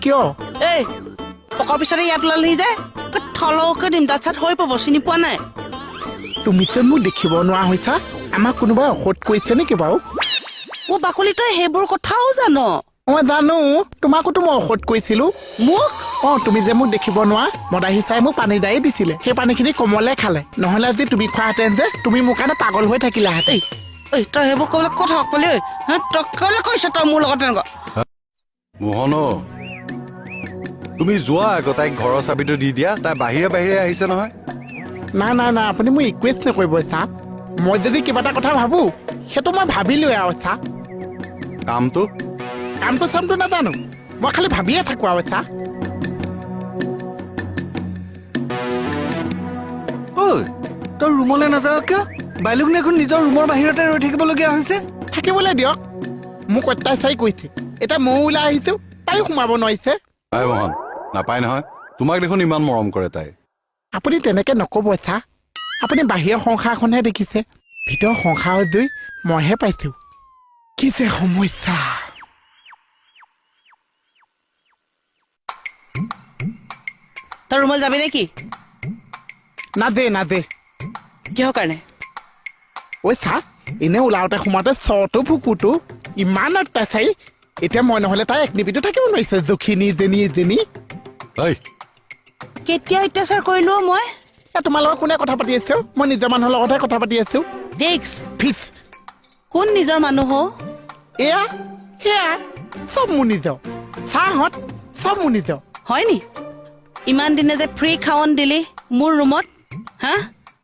কিয় এই পকৰ পিছতে ইয়াত ওলালহি যে থলকে দিম তাত চাত হৈ পাব চিনি পোৱা নাই তুমি যে মোক দেখিব নোৱাৰা হৈছা আমাক কোনোবাই ঔষধ কৰিছে নেকি বাৰু অ বাকলি তই সেইবোৰ কথাও জানো মই জানো তোমাকোতো মই ঔষধ কৰিছিলো মোক তুমি যে মোক দেখিব নোৱাৰা মদাহী চাই মোক পানী দাই দিছিলে সেই পানীখিনি কমলে খালে নহলে আজি তুমি খোৱাহেঁতেন যে তুমি মোৰ কাৰণে পাগল হৈ থাকিলাহেঁতেন এই তই সেইবোৰ ক'বলৈ কথা পালি তই ক'লে কৈছ তই মোৰ লগত তেনেকুৱা মোহন তুমি যোৱা আকৌ তাইক ঘৰৰ চাবিটো দি দিয়া তাই বাহিৰে বাহিৰে আহিছে নহয় নাই আপুনি মোক ৰিকুৱেষ্ট নকৰিব চা মই যদি কিবা এটা কথা ভাবো সেইটো মই ভাবিলোৱে আৰু চা কামটো চামটো নাজানো মই খালি ভাবিয়ে থাকো আৰু চা ঐ তই ৰুমলৈ নাযাৱ কিয় বাইলুকনে এখন নিজৰ ৰুমৰ বাহিৰতে ৰৈ থাকিবলগীয়া হৈছে থাকিবলৈ দিয়ক মোক অত্যাচাৰী কৰিছে এতিয়া ময়ো ওলাই আহিছো তাইও সোমাব নোৱাৰিছে নাই মোহন নাপায় নহয় তোমাক দেখোন ইমান মৰম কৰে তাই আপুনি তেনেকে নকব চা আপুনি বাহিৰৰ সংসাৰখনহে দেখিছে ভিতৰৰ সংসাৰত জুই মইহে পাইছো কি যে সমস্যা তই ৰুমলৈ যাবি নেকি নাদে কিহৰ কাৰণে ঐ চা এনে ওলাওতে সোমাওতে চৰটো ভুকুটো ইমান অত্যাচাৰী এতিয়া মই নহলে তাই এক নিবিটো থাকিব নোৱাৰিছে জখিনী যেনি ঐ কেতিয়া অত্যাচাৰ কৰিলো মই তোমাৰ লগত কোনে কথা পাতি আছো মই নিজৰ মানুহৰ লগতহে কথা পাতি আছো ফিক্স ফিক্স কোন নিজৰ মানুহ এয়া সেয়া চব মোৰ নিজৰ চাহত চব মোৰ নিজৰ হয় নি ইমান দিনে যে ফ্ৰী খাৱন দিলি মোৰ ৰুমত হা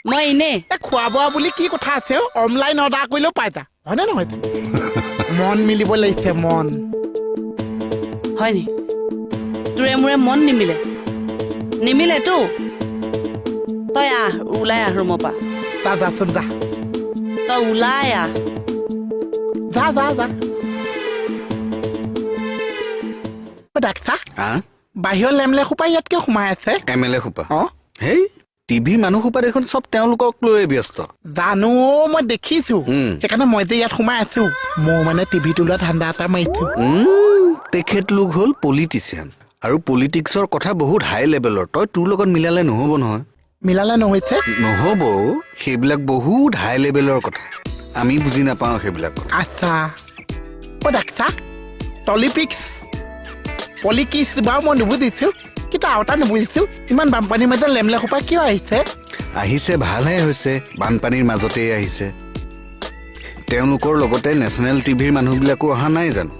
মই এনেই খোৱা বোৱা বুলি কি কথা আছে অনলাইন অৰ্ডাৰ কৰিলেও পাইতা হয়নে নহয় মন মিলিব লাগিছে মন হয় নি তোৰে মোৰে মন নিমিলেতো তই ওলাই আহ ৰুমৰ পৰা যাচোন যা তই ওলাই আহ যা ডাক্তাৰ বাহিৰৰ লেমলে সোপা ইয়াত কিয় সোমাই আছে MLA সোপা হেই টিভি মানুহ সোপা দেখোন চব তেওঁলোকক লৈ ব্যস্ত জানো মই দেখিছো সেইকাৰণে মই যে ইয়াত সোমাই আছো মোৰ মানে টিভিটো লোৱা ঠাণ্ডা এটা মাৰিছো তেখেতলোক হ'ল পলিটিচিয়ান আৰু পলিটিক্সৰ কথা বহুত হাই লেভেলৰ তই তোৰ লগত মিলালে নহ'ব নহয় মিলালে নহৈছে নহ'ব সেইবিলাক বহুত হাই লেভেলৰ কথা আমি বুজি নাপাওঁ সেইবিলাক কথা আচ্ছা ডাক্তাৰ পলিটিক্স বাৰু মই নুবুজিছো কিন্তু আৰু এটা নুবুজিছো ইমান বানপানীৰ মাজত লেমলে সোপা কিয় আহিছে ভালহে হৈছে বানপানীৰ মাজতেই আহিছে তেওঁলোকৰ লগতে নেশ্যনেল টিভিৰ মানুহবিলাকো অহা নাই জানো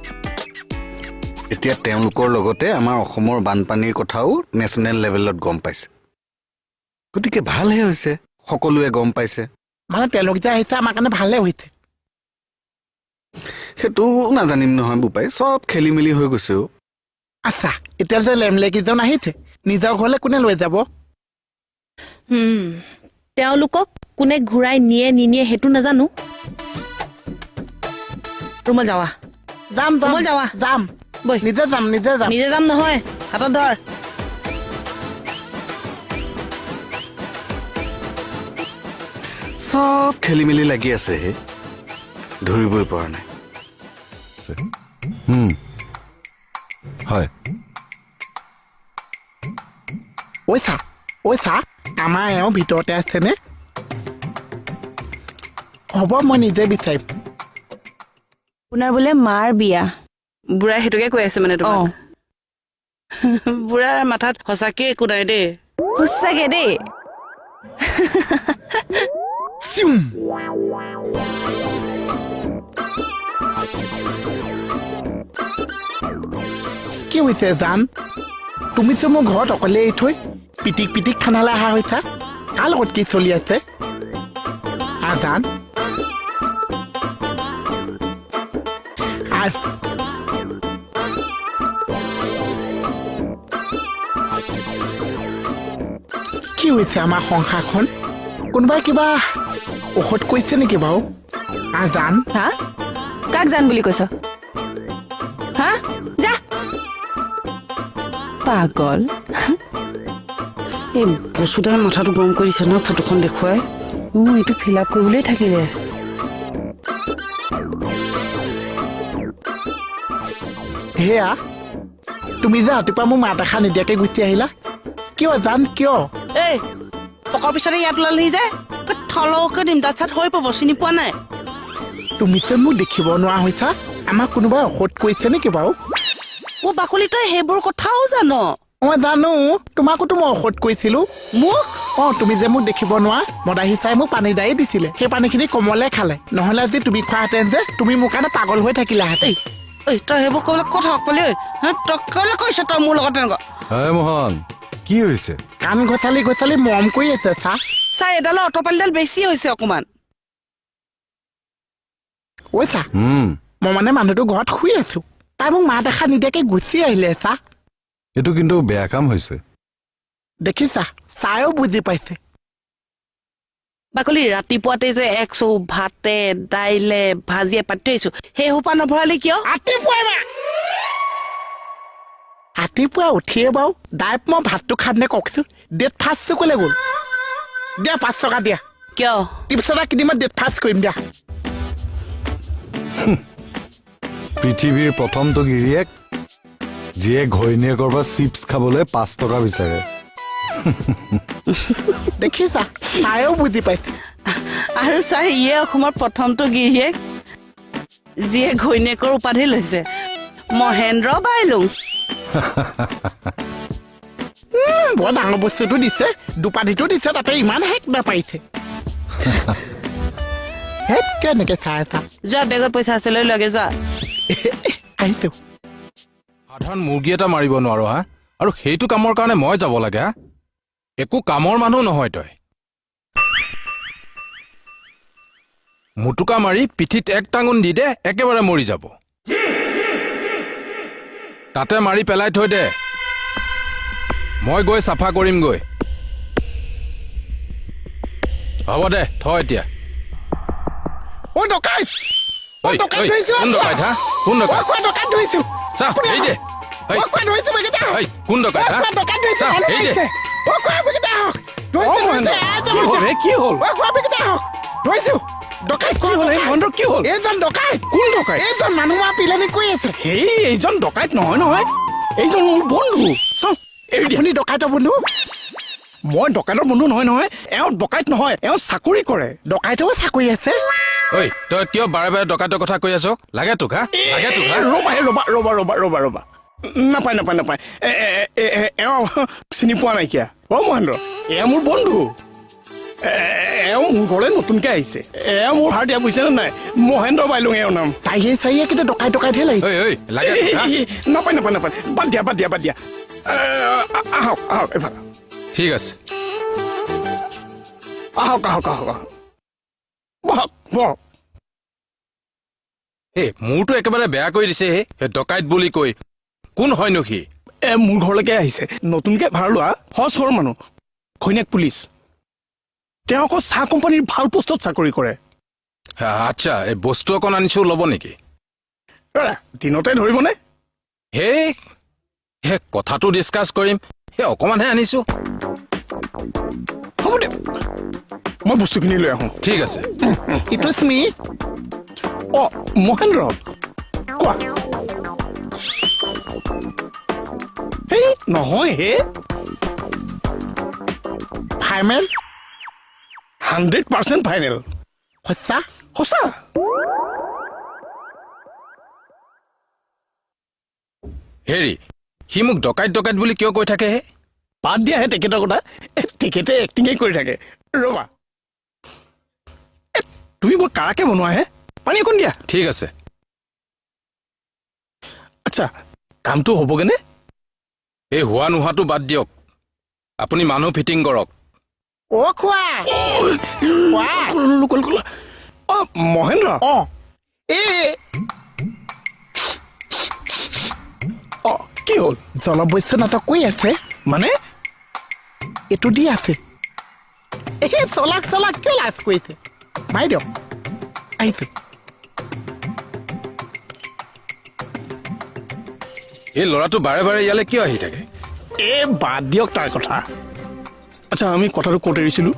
এতিয়া তেওঁলোকৰ লগতে আমাৰ অসমৰ বানপানীৰ কথাও নেশ্যনেল লেভেলত গম পাইছে গতিকে ভালহে হৈছে সকলোৱে গম পাইছে মানে তেওঁলোক যে আহিছে আমাৰ কাৰণে ভালে হৈছে সেইটো নাজানিম নহয় বোপাই চব খেলি মেলি হৈ গৈছে আচ্ছা এতিয়া যে লেমলে কেইজন আহিছে নিজৰ ঘৰলৈ কোনে লৈ যাব তেওঁলোকক কোনে ঘূৰাই নিয়ে সেইটো নাজানো ৰুমলৈ যাৱা যাম বৈ নিজে যাম নহয় হাতত ধৰ চব খেলি মেলি লাগি আছে হে ধৰিবই পৰা নাই হয় ঐ চা আমাৰ এওঁ ভিতৰতে আছেনে হ'ব মই নিজে বিচাৰিম আপোনাৰ বোলে মাৰ বিয়া বুঢ়াই সেইটোকে কৈ আছে মানে তোমাক বুঢ়াৰ মাথাত সঁচাকে একো নাই দেই সঁচাকে দেই কি হৈছে জান তুমি যে মোৰ ঘৰত অকলে এৰি থৈ পিটিক থানালৈ অহা হৈছা কাৰ লগত কি চলি আছে জান কি হৈছে আমাৰ সংসাৰখন কোনোবাই কিবা ঔষধ কৰিছে নেকি বাৰু জান হা কাক জান বুলি কৈছ হা যা পাগল এই বসুদাই মাথাটো গৰম কৰি দিছে ন ফটোখন দেখুৱাই এইটো ফিল আপ কৰিবলৈ থাকিলে সেয়া তুমি যে ৰাতিপুৱা মোক মাত এষাৰ নিদিয়াকে গুচি আহিলা কিয় জান কিয় এই পকৰ পিছতে ইয়াত ওলালহি যে থলকে দিম তাত চাত হৈ পাব চিনি পোৱা নাই তুমি যে মোক দেখিব নোৱাৰা হৈছা আমাক কোনোবাই ঔষধ কৰিছে নেকি বাৰু অ বাকলি তই সেইবোৰ কথাও জানো মই জানো তোমাকোতো মই ঔষধ কৰিছিলো মোক তুমি যে মোক দেখিব নোৱাৰা মদাহী চাই মোক পানী দাই দিছিলে সেই পানীখিনি কমলে খালে নহলে আজি তুমি খোৱাহেঁতেন যে তুমি মোৰ কাৰণে পাগল হৈ থাকিলাহেঁতেন এই তই সেইবোৰ ক'বলৈ কথা পালি তই ক'লে কৈছ তই মোৰ লগত তেনেকুৱা হে মোহন কি হৈছে কাণ গছালি গছালি মৰম কৰি আছে চাই এডালৰ অটপালিডাল বেছি হৈছে অকমান চা মই মানে মানুহটো ঘৰত শুই আছো তাই মোক মাত এষাৰ নিদিয়াকে গুচি আহিলে চা এইটো কিন্তু বেয়া কাম হৈছে দেখিছা চাইও বুজি পাইছে বাকলি ৰাতিপুৱাতে যে এক চৌ ভাতে দাইলে ভাজিয়ে পাতি থৈছো সেই সোপা নভৰালি কিয় ৰাতিপুৱা উঠিয়ে বাৰু ডাইপ মই ভাতটো খাম নে কওকচোন ডেট ফাৰ্ষ্টটো ক'লে গ'ল দিয়া 5 টকা দিয়া কিয় টিপছ এটা কিনি মই ডেট ফাৰ্ষ্ট কৰিম দিয়া পৃথিৱীৰ প্ৰথমটো গিৰিয়েক যিয়ে ঘৈণীয়েকৰ পৰা চিপছ খাবলৈ 5 টকা বিচাৰে দেখিছা চাইও বুজি পাইছে আৰু ছাৰ ইয়ে অসমৰ প্ৰথমটো গিৰিয়েক যিয়ে ঘৈণীয়েকৰ উপাধি লৈছে মহেন্দ্ৰ বাইলুং বৰ ডাঙৰ বস্তুটো দিছে দুপাধিটো দিছে তাতে ইমান হেক নাপাইছে হেক কেনেকে চাই আছা যোৱা বেগত পইচা আছে লৈ লগে যোৱা আহিছো সাধাৰণ মুৰ্গী এটা মাৰিব নোৱাৰো হা আৰু সেইটো কামৰ কাৰণে মই যাব লাগে হা একো কামৰ মানুহ নহয় তই মুটুকা মাৰি পিঠিত এক টাঙুন দি দে একেবাৰে মৰি যাব তাতে মাৰি পেলাই থৈ দে মই গৈ চাফা কৰিম গৈ হ'ব দে থ এতিয়া ডকাইত ঐ, ডকাইত ঐ, ধৰিছো কোন ডকাইত হা কোন ডকাইত ডকাইত ধৰিছো চা এই দে ঐ, ধৰিছো বেগেটা ঐ, কোন ডকাইত হা ডকাইত ধৰিছো চা এই দে কি হ'ল ধৰিছো ডকাইত কি হ'ল মহেন্দ্ৰ কি হ'ল এইজন ডকাইত কোন ডকাইত এইজন মানুহ মা পিলনি কৰি আছে হেই এইজন ডকাইত নহয় নহয় এইজন মোৰ বন্ধু চাওঁ আপুনি ডকাইতৰ বন্ধু মই ডকাইতৰ বন্ধু নহয় নহয় এওঁ ডকাইত নহয় এওঁ চাকৰি কৰে ডকাইতৰো চাকৰি আছে ঐ তই কিয় বাৰে বাৰে ডকাইতৰ কথা কৈ আছ লাগে তোক হা লাগে তোক হা ৰ'বা ৰ'বা নাপায় এওঁ চিনি পোৱা নাইকিয়া অ মহেন্দ্ৰ এয়া মোৰ বন্ধু এওঁ মোৰ ঘৰলৈ নতুনকে আহিছে এয়া মোৰ ভাৰ দিয়া বুজিছে নে নাই মহেন্দ্ৰ বাইলুং এওঁৰ নাম তাইহে চাইহে কিন্তু ডকাইতহে লাগিছে ঐ লাগে তোক, হা? নাপায় বাদ দিয়া আহক এফাল ঠিক আছে আহক বহক এই মোৰতো একেবাৰে বেয়া কৰি দিছে হে ডকাইত বুলি কৈ কোন হয়নো সি মোৰ ঘৰলৈকে আহিছে নতুনকে ভাড়া লোৱা সচ সৰ মানুহ ঘৈণীয়েক পুলিচ তেওঁ আকৌ চাহ কোম্পানীৰ ভাল পোষ্টত চাকৰি কৰে আচ্ছা এই বস্তু অকণ আনিছো ল'ব নেকি দিনতে ধৰিবনে সেই কথাটো ডিছকাছ কৰিম সেই অকণমানহে আনিছো হ'ব দিয়ক মই বস্তুখিনি লৈ আহোঁ ঠিক আছে ইটো স্মি অ মহেন্দ্ৰ কোৱা হেই নহয় হে ফাইমেল 100% ফাইনেল সঁচা সঁচা হেৰি সি মোক ডকাইত বুলি কিয় কৈ থাকে হে বাদ দিয়াহে তেখেতৰ কথা তেখেতে এক্টিঙে কৰি থাকে ৰ'বা তুমি বৰ কাৰাকে বনোৱা হে পানী অকণ দিয়া ঠিক আছে আচ্ছা কামটো হ'বগেনে এই হোৱা নোহোৱাটো বাদ দিয়ক আপুনি মানুহ ফিটিং কৰক খোৱা অ মহেন্দ্ৰ অ কি হ'ল জলবস্য নাটক কৰি আছে মানে এইটো দি আছে চলাক কিয় লাজ কৰিছে মাৰি দিয়ক আহিছো এই ল'ৰাটো বাৰে বাৰে ইয়ালৈ কিয় আহি থাকে বাদ দিয়ক তাৰ কথা আচ্ছা আমি কথাটো ক'ত এৰিছিলো